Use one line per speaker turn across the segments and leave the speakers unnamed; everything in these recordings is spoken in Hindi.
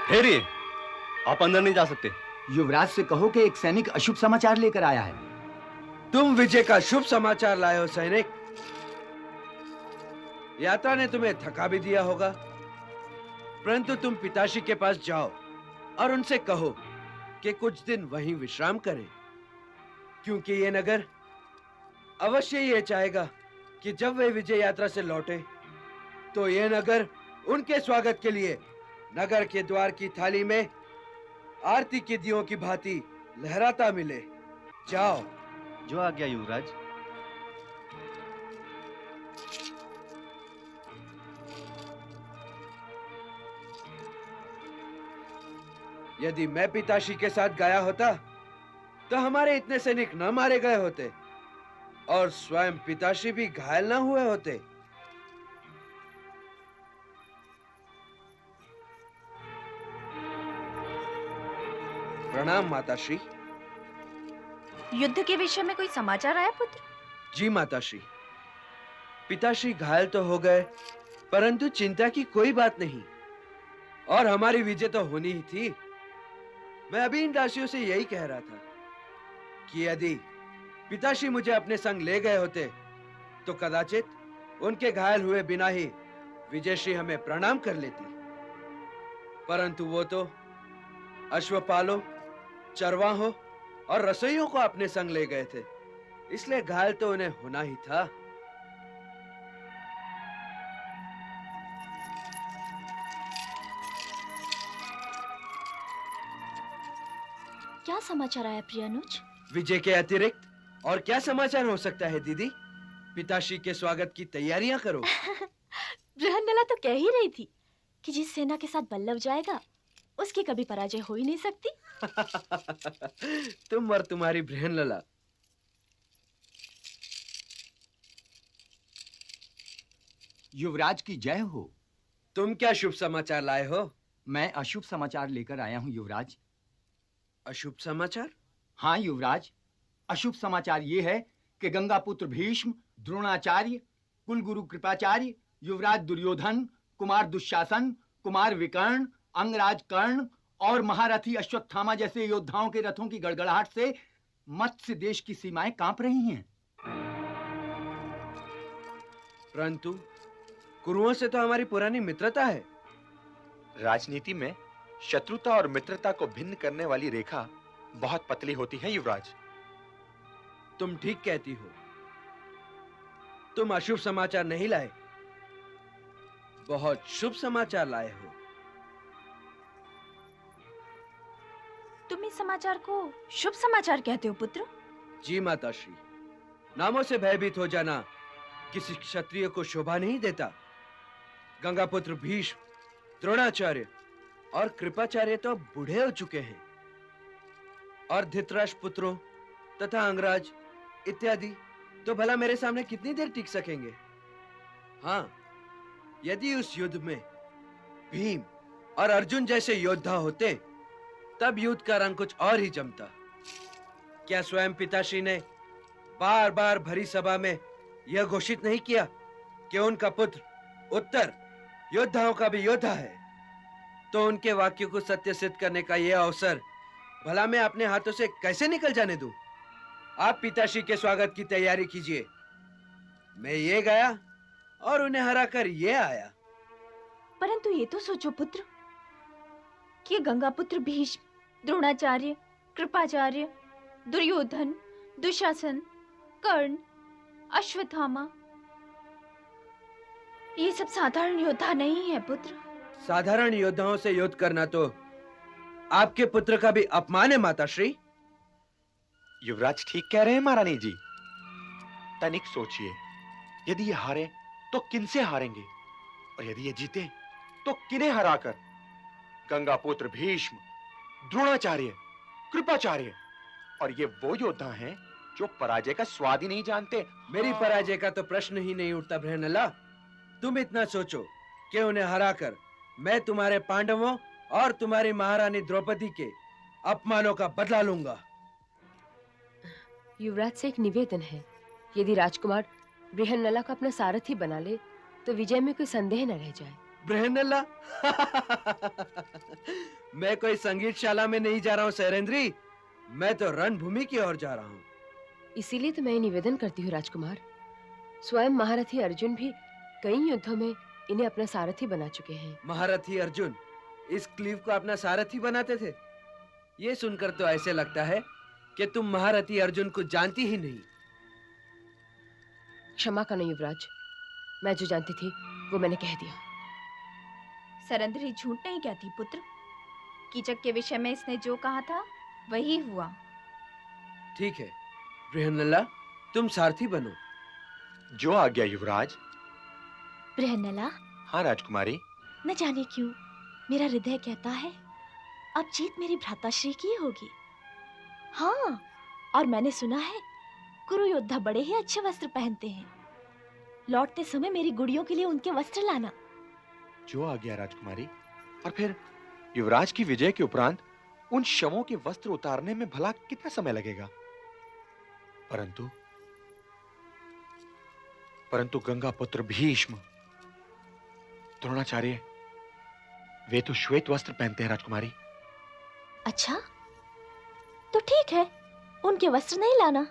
ठहरिए, आप अंदर नहीं जा सकते।
युवराज से कहो कि एक सैनिक अशुभ समाचार लेकर आया है।
तुम विजय का शुभ समाचार लाए हो सैनिक। यात्रा ने तुम्हें थका भी दिया होगा, परंतु तुम पिताश्री के पास जाओ और उनसे कहो कि कुछ दिन वहीं विश्राम करें, क्योंकि ये नगर अवश्य ये चाहेगा कि जब वे विजय यात्रा से लौटे तो ये नगर उनके स्वागत के लिए नगर के द्वार की थाली में आरती के दियों की भांति लहराता मिले। जाओ।
जो आ गया युवराज।
यदि मैं पिताश्री के साथ गया होता तो हमारे इतने सैनिक न मारे गए होते और स्वयं पिताश्री भी घायल न हुए होते। प्रणाम माताश्री।
युद्ध के विषय में कोई समाचार आया पुत्र?
जी माताश्री, पिताश्री घायल तो हो गए, परंतु चिंता की कोई बात नहीं और हमारी विजय तो होनी ही थी। मैं अभी इन दासियों से यही कह रहा था कि यदि पिताश्री मुझे अपने संग ले गए होते तो कदाचित उनके घायल हुए बिना ही विजयश्री हमें प्रणाम कर लेती, परंतु वो तो अश्वपालों, चरवाहों और रसोइयों को अपने संग ले गए थे, इसलिए घायल तो उन्हें होना ही था।
क्या समाचार आया प्रियानुज?
विजय के अतिरिक्त और क्या समाचार हो सकता है दीदी? पिताश्री के स्वागत की तैयारियां करो।
बृहन्नला तो कह ही रही थी कि जिस सेना के साथ बल्लभ जाएगा उसकी कभी पराजय हो ही नहीं सकती।
तुम और तुम्हारी बृहन्नला।
युवराज की जय हो।
तुम क्या शुभ समाचार लाए हो?
मैं अशुभ समाचार लेकर आया हूँ युवराज।
अशुभ समाचार?
हाँ युवराज, अशुभ समाचार ये है कि गंगा पुत्र भीष्म, द्रोणाचार्य, कुलगुरु कृपाचार्य, युवराज दुर्योधन, कुमार दुशासन, कुमार विकर्ण, अंगराज कर्ण और महारथी अश्वत्थामा जैसे योद्धाओं के रथों की गड़गड़ाहट से मत्स्य देश की सीमाएं कांप रही हैं।
परंतु कुरुओं से तो हमारी पुरानी मित्रता है।
राजनीति में शत्रुता और मित्रता को भिन्न करने वाली रेखा बहुत पतली होती है युवराज।
तुम ठीक कहती हो। तुम अशुभ समाचार नहीं लाए, बहुत शुभ समाचार लाए हो।
तुम इस समाचार को शुभ समाचार कहते हो पुत्र?
जी माताश्री, नामों से भयभीत हो जाना किसी क्षत्रिय को शोभा नहीं देता। गंगापुत्र भीष्म, द्रोणाचार्य और कृपाचार्य तो बूढ़े हो चुके हैं और धृतराष्ट्र पुत्रों तथा अंगराज इत्यादि तो भला मेरे सामने कितनी देर टिक सकेंगे? हाँ, यदि उस युद्ध में भीम और अर्जुन जैसे योद्धा होते तब युद्ध का रंग कुछ और ही जमता। क्या स्वयं पिताश्री ने बार बार भरी सभा में यह घोषित नहीं किया कि उनका पुत्र उत्तर योद्धाओं का भी योद्धा है? तो उनके वाक्यों को सत्य सिद्ध करने का यह अवसर भला मैं अपने हाथों से कैसे निकल जाने दूं? आप पिताश्री के स्वागत की तैयारी कीजिए। मैं ये गया और उन्हें हराकर ये आया।
परंतु ये तो सोचो पुत्र कि गंगापुत्र भीष्म, द्रोणाचार्य, कृपाचार्य, दुर्योधन, दुशासन, कर्ण, अश्वत्थामा ये सब साधारण योद्धा नहीं है पुत्र।
साधारण योद्धाओं से युद्ध करना तो आपके पुत्र का भी अपमान है माताश्री।
युवराज ठीक कह रहे हैं महारानी जी। तनिक सोचिए, यदि ये हारे तो किनसे हारेंगे और यदि ये जीते तो किन्हें हराकर? गंगापुत्र भीष्म, द्रोणाचार्य, कृपाचार्य और ये वो योद्धा हैं जो पराजय का स्वाद ही नहीं जानते।
मेरी पराजय का तो प्रश्न ही नहीं उठता बृहन्नला। तुम इतना सोचो कि उन्हें हराकर मैं तुम्हारे पांडवों और तुम्हारी महारानी द्रौपदी के अपमानों का बदला लूंगा।
युवराज से एक निवेदन है, यदि राजकुमार बृहन्नला को अपना सारथी बना ले तो विजय में कोई संदेह न रह जाए।
बृहन्नला मैं कोई संगीतशाला में नहीं जा रहा हूँ सैरेंद्री, मैं तो रणभूमि की ओर जा रहा हूँ।
इसीलिए तो मैं निवेदन करती हूँ राजकुमार, स्वयं महारथी अर्जुन भी कई युद्धों में इन्हें अपना सारथी बना चुके हैं।
महारथी अर्जुन इस क्लीव को अपना सारथी बनाते थे? ये सुनकर तो ऐसे लगता है कि तुम महारथी अर्जुन को जानती ही नहीं।
क्षमा करना युवराज, मैं जो जानती थी वो मैंने कह दिया।
सरंद्री झूठ नहीं कहती पुत्र। कीचक के विषय में इसने जो कहा था वही हुआ।
ठीक है बृहन्नला, तुम सारथी बनो।
जो आज्ञा युवराज।
बृहन्नला,
हाँ राजकुमारी।
न जाने क्यों मेरा हृदय कहता है अब जीत मेरी भ्राताश्री की होगी। हाँ, और मैंने सुना है कुरु योद्धा बड़े ही अच्छे वस्त्र पहनते हैं। लौटते समय मेरी गुड़ियों के लिए उनके वस्त्र लाना।
जो आज्ञा राजकुमारी। और फिर युवराज की विजय के उपरांत उन शवों के वस्त्र उतारने में भला कितना समय लगेगा? परंतु गंगा पुत्र भीष्म, द्रोणाचार्य, वे तो श्वेत वस्त्र पहनते हैं राजकुमारी।
अच्छा, तो ठीक है, उनके वस्त्र नहीं लाना।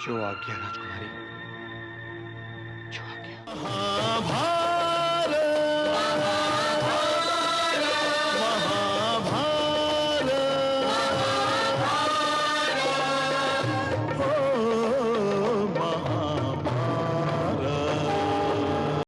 जो आज्ञा राजकुमारी, जो आज्ञा।